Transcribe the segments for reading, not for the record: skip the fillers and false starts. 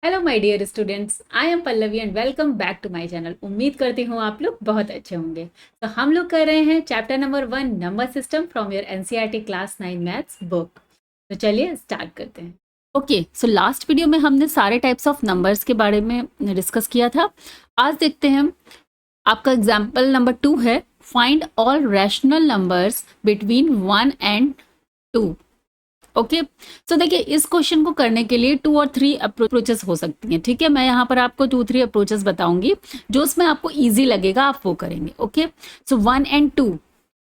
Hello my dear students, I am Pallavi and welcome back to my channel. उम्मीद करती हूँ आप लोग बहुत अच्छे होंगे। तो हम लोग कर रहे हैं chapter number 1 number system from your NCERT class 9 maths book. तो चलिए स्टार्ट करते हैं। ओके, सो लास्ट वीडियो में हमने सारे टाइप्स ऑफ नंबर्स के बारे में डिस्कस किया था। आज देखते हैं, आपका एग्जाम्पल नंबर 2 है, find all rational numbers between 1 and 2। Okay, so देखिए इस क्वेश्चन को करने के लिए 2 और 3 अप्रोचेस हो सकती हैं। ठीक है, मैं यहाँ पर आपको 2-3 अप्रोचेस बताऊंगी, जो उसमें आपको इजी लगेगा आप वो करेंगे। ओके, सो 1 एंड 2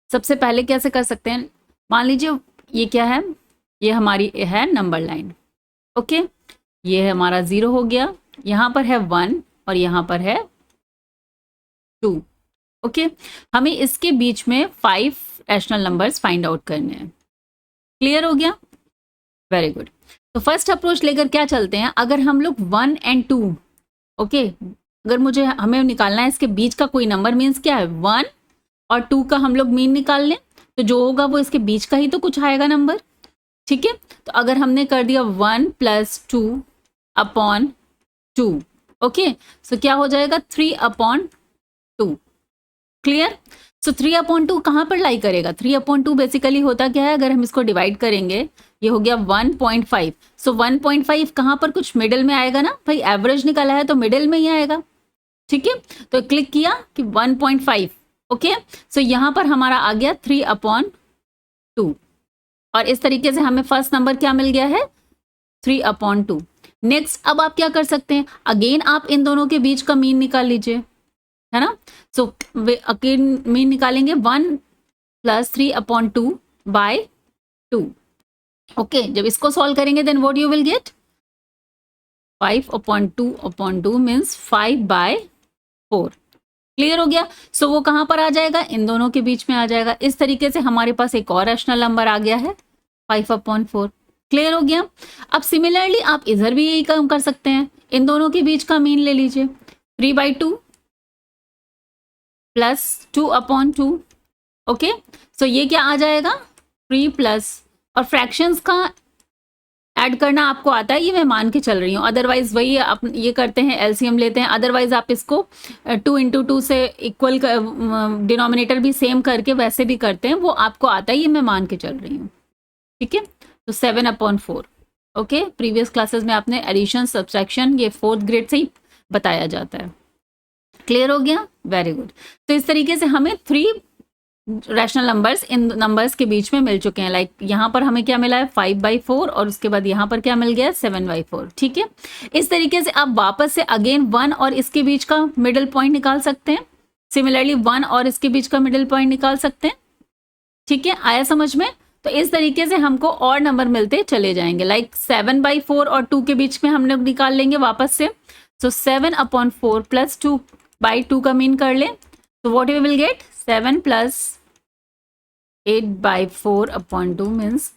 सबसे पहले कैसे कर सकते हैं। मान लीजिए ये क्या है, ये हमारी है नंबर लाइन। ओके, ये है हमारा 0 हो गया, यहाँ पर है 1 और यहाँ पर है 2। ओके, हमें इसके बीच में 5 रैशनल नंबर्स फाइंड आउट करने हैं। क्लियर हो गया, वेरी गुड। तो फर्स्ट अप्रोच लेकर क्या चलते हैं, अगर हम लोग 1 एंड 2, ओके, अगर हमें निकालना है इसके बीच का कोई नंबर, मीन्स क्या है 1 और 2 का हम लोग मीन निकाल लें, तो जो होगा वो इसके बीच का ही तो कुछ आएगा नंबर। ठीक है, तो अगर हमने कर दिया 1 + 2 अपॉन 2, ओके, सो क्या हो जाएगा 3 अपॉन 2। क्लियर। सो 3/2 कहाँ पर लाई करेगा, 3/2 बेसिकली होता क्या है, अगर हम इसको डिवाइड करेंगे, ये हो गया 1.5। सो 1.5 कहाँ पर कुछ मिडिल में आएगा ना भाई, एवरेज निकाला है तो मिडिल में ही आएगा। ठीक है, तो क्लिक किया कि 1.5। ओके, सो यहाँ पर हमारा आ गया 3/2 और इस तरीके से हमें फर्स्ट नंबर क्या मिल गया है 3/2। नेक्स्ट, अब आप क्या कर सकते हैं, अगेन आप इन दोनों के बीच का मीन निकाल लीजिए, है ना। सो अगेन मीन निकालेंगे 1 + 3/2 बाय 2। ओके, जब इसको सॉल्व करेंगे then what you will get 5/2/2 means 5/4। Clear हो गया। सो वो कहां पर आ जाएगा, इन दोनों के बीच में आ जाएगा। इस तरीके से हमारे पास एक और रैशनल नंबर आ गया है 5/4। क्लियर हो गया। अब सिमिलरली आप इधर भी यही काम कर सकते हैं, इन दोनों के बीच का मीन ले लीजिए 3/2 + 2/2। ओके, सो ये क्या आ जाएगा 3 प्लस, और फ्रैक्शंस का ऐड करना आपको आता है, ये मैं मान के चल रही हूँ, अदरवाइज वही आप ये करते हैं एलसीएम लेते हैं, अदरवाइज आप इसको 2 × 2 से इक्वल डिनोमिनेटर भी सेम करके वैसे भी करते हैं, वो आपको आता है, ये मैं मान के चल रही हूँ। ठीक है, तो 7/4। ओके, प्रीवियस क्लासेस में आपने एडिशन सब्सट्रैक्शन ये 4th ग्रेड से ही बताया जाता है। क्लियर हो गया, वेरी गुड। तो इस तरीके से हमें 3 रैशनल नंबर्स इन नंबर्स के बीच में मिल चुके हैं। लाइक यहाँ पर हमें क्या मिला है 5/4 और उसके बाद यहाँ पर क्या मिल गया 7/4। ठीक है, इस तरीके से आप वापस से अगेन 1 और इसके बीच का मिडिल पॉइंट निकाल सकते हैं, सिमिलरली 1 और इसके बीच का मिडिल पॉइंट निकाल सकते हैं। ठीक है, आया समझ में। तो इस तरीके से हमको और नंबर मिलते चले जाएंगे, लाइक 7/4 और 2 के बीच में हम लोग निकाल लेंगे वापस से। सो 7/4 + 2/2 का मीन कर लें, तो what you will gate 7 + 8/4/2 means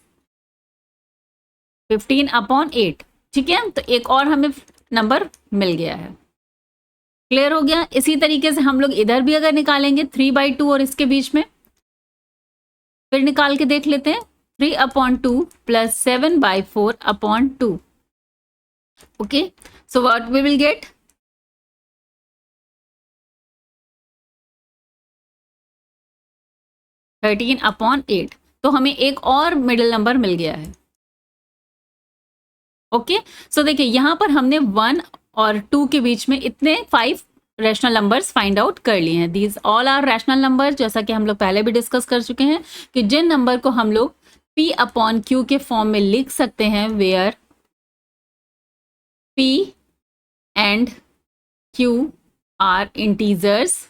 15/8। ठीक है, तो एक और हमें नंबर मिल गया है। क्लियर हो गया। इसी तरीके से हम लोग इधर भी अगर निकालेंगे 3/2 और इसके बीच में, फिर निकाल के देख लेते हैं 3/2 + 7/4/2। Okay, so what we will get 13/8। तो हमें एक और मिडिल नंबर मिल गया है। ओके, सो देखिए यहाँ पर हमने 1 और 2 के बीच में इतने 5 रैशनल नंबर्स फाइंड आउट कर लिए हैं। These all are rational numbers, जैसा कि हम लोग पहले भी डिस्कस कर चुके हैं कि जिन नंबर को हम लोग P/Q के फॉर्म में लिख सकते हैं, where P and Q are integers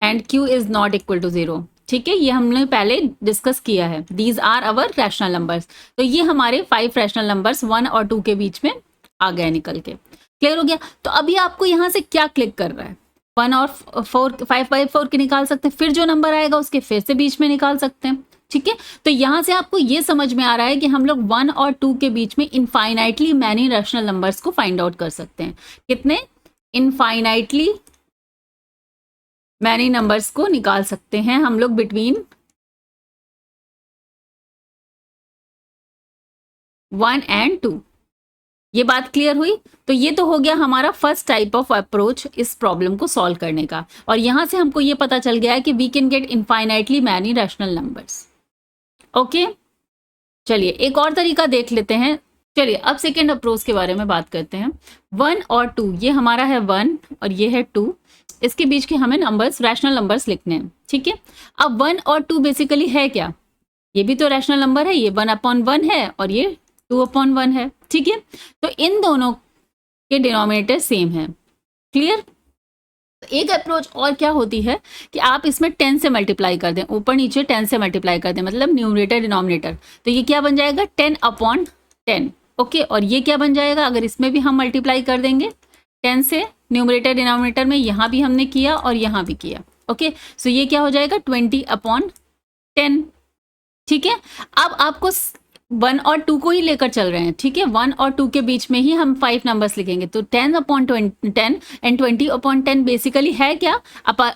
and Q is not equal to 0। ठीक है, ये हमने पहले डिस्कस किया है। These are our rational numbers. तो ये हमारे 5 रैशनल नंबर्स 1 और 2 के बीच में आ गए निकल के। क्लियर हो गया। तो अभी आपको यहाँ से क्या क्लिक कर रहा है, 1 और 5/4 के निकाल सकते हैं, फिर जो नंबर आएगा उसके फिर से बीच में निकाल सकते हैं। ठीक है, तो यहाँ से आपको ये समझ में आ रहा है कि हम लोग 1 और 2 के बीच में इनफाइनाइटली मैनी रैशनल नंबर्स को फाइंड आउट कर सकते हैं। कितने, इनफाइनाइटली मैनी नंबर्स को निकाल सकते हैं हम लोग बिटवीन 1 and 2। ये बात क्लियर हुई? तो ये तो हो गया हमारा फर्स्ट टाइप ऑफ अप्रोच इस प्रॉब्लम को सॉल्व करने का, और यहां से हमको ये पता चल गया है कि we can get infinitely many rational numbers. Okay, चलिए एक और तरीका देख लेते हैं। चलिए अब सेकेंड अप्रोच के बारे में बात करते हैं। 1 और 2, ये हमारा है 1 और ये है 2, इसके बीच के हमें नंबर्स, रैशनल नंबर्स लिखने हैं, ठीक है। अब 1 और 2 बेसिकली है क्या? ये भी तो रैशनल नंबर है, ये 1/1 है और ये 2/1 है, ठीक है। तो इन दोनों के डिनोमिनेटर सेम है। क्लियर? एक अप्रोच और क्या होती है कि आप इसमें 10 से मल्टीप्लाई कर दें, ऊपर नीचे 10 से मल्टीप्लाई कर दें, मतलब न्यूमरेटर डिनोमिनेटर। तो ये क्या बन जाएगा? 10/10। ओके, और ये क्या बन जाएगा अगर इसमें भी हम मल्टीप्लाई कर देंगे 10 से, न्यूमरेटर डिनोमिनेटर में यहाँ भी हमने किया और यहाँ भी किया। ओके, सो ये क्या हो जाएगा? 20/10। ठीक है, अब आपको 1 और 2 को ही लेकर चल रहे हैं, ठीक है। 1 और 2 के बीच में ही हम 5 नंबर्स लिखेंगे, तो 10/10 एंड 20/10 बेसिकली है क्या?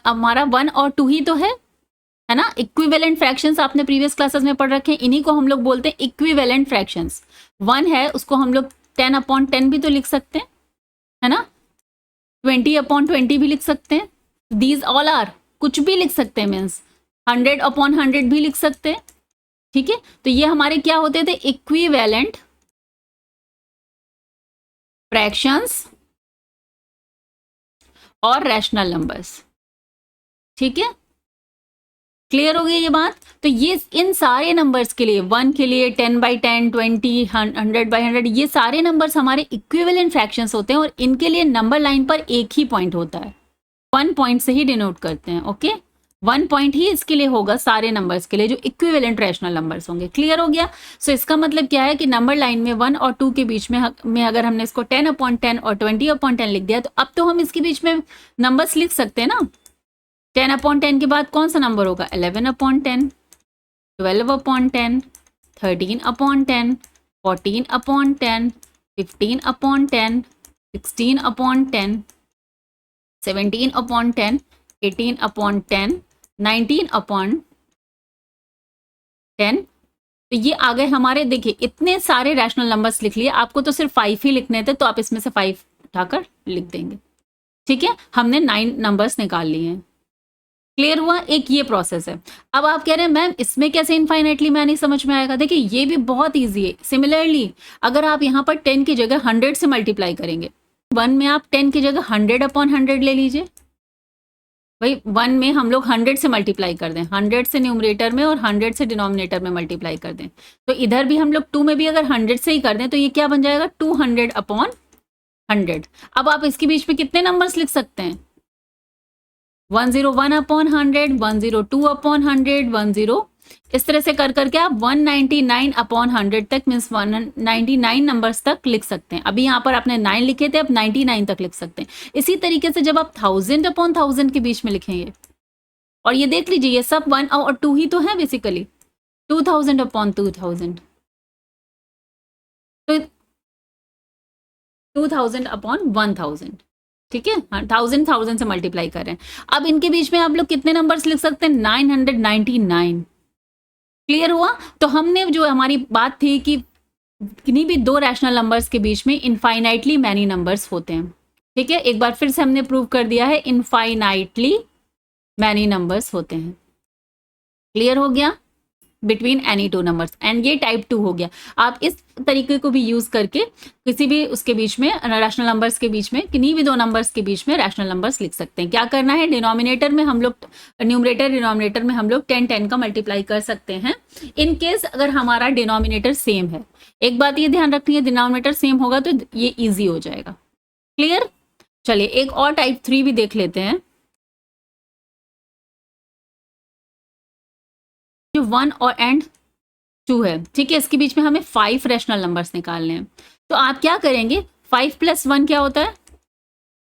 हमारा 1 और 2 ही तो है ना। इक्विवेलेंट फ्रैक्शंस आपने प्रीवियस क्लासेस में पढ़ रखे हैं, इन्हीं को हम लोग बोलते हैं इक्विवेलेंट फ्रैक्शंस। 1 है, उसको हम लोग 10/10 भी तो लिख सकते हैं, है ना। 20/20 भी लिख सकते हैं, दीज ऑल आर, कुछ भी लिख सकते हैं, मीन्स 100/100 भी लिख सकते हैं, ठीक है। तो ये हमारे क्या होते थे? इक्विवेलेंट फ्रैक्शंस और रैशनल नंबर्स, ठीक है। क्लियर हो गई ये बात? तो ये इन सारे नंबर्स के लिए, 1 के लिए 10/10, 20, 100/100, ये सारे नंबर्स हमारे इक्विवेलेंट फ्रैक्शंस होते हैं और इनके लिए नंबर लाइन पर एक ही पॉइंट होता है, 1 पॉइंट से ही डिनोट करते हैं। ओके, 1 पॉइंट ही इसके लिए होगा सारे नंबर्स के लिए जो इक्विवेलेंट रैशनल नंबर्स होंगे। क्लियर हो गया? सो इसका मतलब क्या है कि नंबर लाइन में 1 और 2 के बीच में अगर हमने इसको 10/10 और 20/10 लिख दिया, तो अब तो हम इसके बीच में नंबर्स लिख सकते हैं ना। 10/10 के बाद कौन सा नंबर होगा? 11/10, 12/10, 13/10, 14/10, 15/10, 16/10, 17/10, 18/10, 19/10। तो ये आ गए हमारे, देखिए इतने सारे रैशनल नंबर्स लिख लिए। आपको तो सिर्फ 5 ही लिखने थे, तो आप इसमें से 5 उठाकर लिख देंगे, ठीक है। हमने 9 नंबर्स निकाल लिए हैं। क्लियर हुआ? एक ये प्रोसेस है। अब आप कह रहे हैं मैम इसमें कैसे इनफाइनाइटली मैं नहीं समझ में आएगा। देखिए ये भी बहुत ईजी है। सिमिलरली अगर आप यहाँ पर 10 की जगह 100 से मल्टीप्लाई करेंगे, 1 में आप 10 की जगह 100/100 ले लीजिए। भाई 1 में हम लोग 100 से मल्टीप्लाई कर दें, 100 से न्यूमरेटर में और 100 से डिनोमिनेटर में मल्टीप्लाई कर दें, तो इधर भी हम लोग 2 में भी अगर 100 से ही कर दें तो ये क्या बन जाएगा? 200/100। अब आप इसके बीच में कितने नंबर्स लिख सकते हैं? 101/100, 102/100, 10, इस तरह से कर करके आप 199/100 तक, मीन्स 199 नंबर्स तक लिख सकते हैं। अभी यहाँ पर आपने 9 लिखे थे, अब 99 तक लिख सकते हैं। इसी तरीके से जब आप 1000/1000 के बीच में लिखेंगे, और ये देख लीजिए ये सब 1 और 2 ही तो है बेसिकली, 2000/2000, तो 2000/1000, ठीक है। 1000 से मल्टीप्लाई कर रहे हैं। अब इनके बीच में आप लोग कितने नंबर्स लिख सकते हैं? 999। क्लियर हुआ? तो हमने जो हमारी बात थी कि किन्हीं भी दो रैशनल नंबर्स के बीच में इनफाइनाइटली मैनी नंबर्स होते हैं, ठीक है। एक बार फिर से हमने प्रूव कर दिया है, इनफाइनाइटली मैनी नंबर्स होते हैं। क्लियर हो गया? बिटवीन एनी 2 नंबर्स, एंड ये टाइप 2 हो गया। आप इस तरीके को भी यूज करके किसी भी उसके बीच में, रैशनल नंबर्स के बीच में, किन्हीं भी 2 नंबर्स के बीच में रैशनल नंबर्स लिख सकते हैं। क्या करना है? डिनोमिनेटर में हम लोग, न्यूमरेटर डिनोमिनेटर में हम लोग 10 का मल्टीप्लाई कर सकते हैं, इन केस अगर हमारा डिनोमिनेटर सेम है। एक बात ये ध्यान रखनी है, डिनोमिनेटर सेम होगा तो ये ईजी हो जाएगा। क्लियर? चलिए एक और टाइप 3 भी देख लेते हैं, जो 1 और एंड 2 है, ठीक है। इसके बीच में हमें 5 रैशनल नंबर्स निकालने हैं। तो आप क्या करेंगे? 5 + 1 क्या होता है?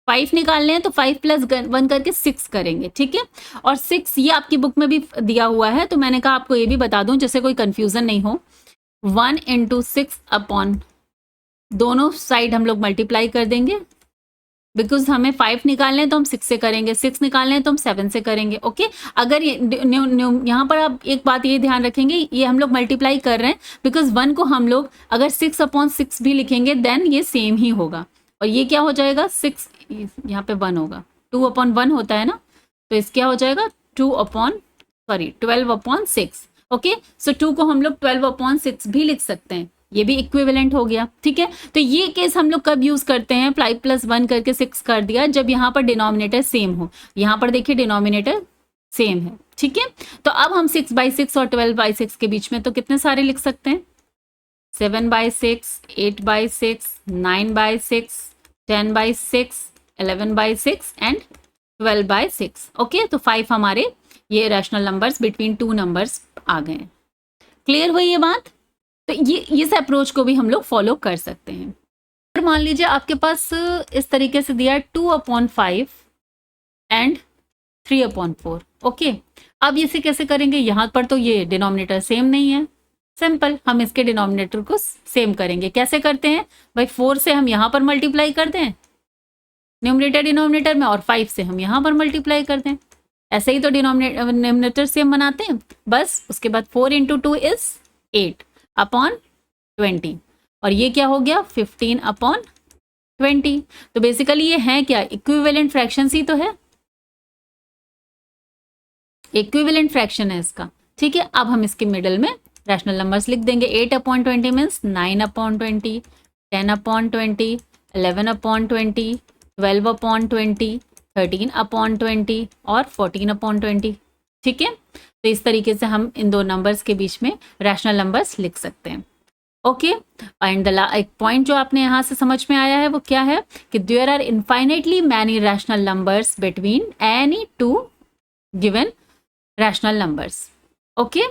5 निकालने हैं, तो 5 + 1 करके 6 करेंगे, ठीक है। और 6 ये आपकी बुक में भी दिया हुआ है, तो मैंने कहा आपको ये भी बता दूं जिससे कोई कंफ्यूजन नहीं हो। 1 × 6 अपॉन, दोनों साइड हम लोग मल्टीप्लाई कर देंगे, बिकॉज हमें 5 निकालने हैं तो हम 6 से करेंगे, 6 निकालने हैं तो हम 7 से करेंगे। ओके, अगर यहाँ पर आप एक बात ये ध्यान रखेंगे, ये हम लोग मल्टीप्लाई कर रहे हैं बिकॉज 1 को हम लोग अगर 6/6 भी लिखेंगे देन ये सेम ही होगा, और ये क्या हो जाएगा 6, यहाँ पे 1 होगा, 2/1 होता है ना, तो इस क्या हो जाएगा 12/6। ओके, सो 2 को हम लोग 12/6 भी लिख सकते हैं, ये भी इक्विवेलेंट हो गया। ठीक है, तो ये केस हम लोग कब यूज करते हैं, 5 + 1 करके 6 कर दिया, जब यहाँ पर डिनोमिनेटर सेम हो। यहाँ पर देखिए डिनोमिनेटर सेम है। ठीक है, तो अब हम 6/6 और 12/6 के बीच में तो कितने सारे लिख सकते हैं, 7/6, 8/6, 9/6, 10/6, 11/6 एंड 12/6। ओके, तो 5 हमारे ये रैशनल नंबर्स बिटवीन 2 नंबर्स आ गए हैं। क्लियर हुई ये बात? तो ये इस अप्रोच को भी हम लोग फॉलो कर सकते हैं। और मान लीजिए आपके पास इस तरीके से दिया है 2/5 एंड 3/4। ओके, अब इसे कैसे करेंगे, यहाँ पर तो ये डिनोमिनेटर सेम नहीं है, सिंपल हम इसके डिनोमिनेटर को सेम करेंगे। कैसे करते हैं भाई, 4 से हम यहाँ पर मल्टीप्लाई कर दें न्यूमरेटर डिनोमिनेटर में, और 5 से हम यहाँ पर मल्टीप्लाई कर दें, ऐसे ही तो डिनोमिनेटर सेम बनाते हैं। बस उसके बाद 4 × 2 इज 8/20, और ये क्या हो गया 15/20। तो बेसिकली ये है क्या, इक्विवेलेंट फ्रैक्शंस ही तो है, इक्विवेलेंट फ्रैक्शन है इसका। ठीक है, अब हम इसके मिडल में रैशनल नंबर्स लिख देंगे। 8/20 मीन्स 9/20, 10/20, 11/20, 12/20, 13/20 और 14/20। ठीक है, तो इस तरीके से हम इन दो नंबर्स के बीच में रैशनल नंबर्स लिख सकते हैं। ओके, एंड एक पॉइंट जो आपने यहाँ से समझ में आया है वो क्या है कि there are infinitely many rational numbers between any two given rational numbers. Okay,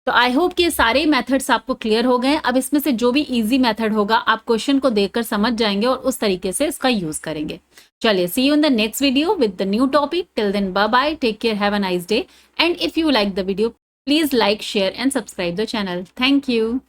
तो आई होप कि ये सारे मेथड्स आपको क्लियर हो गए। अब इसमें से जो भी इजी मेथड होगा आप क्वेश्चन को देखकर समझ जाएंगे और उस तरीके से इसका यूज करेंगे। चलिए, see you in the next video with the new topic. Till then bye bye, take care, have a nice day, and if you like the video please like, share and subscribe the channel. Thank you.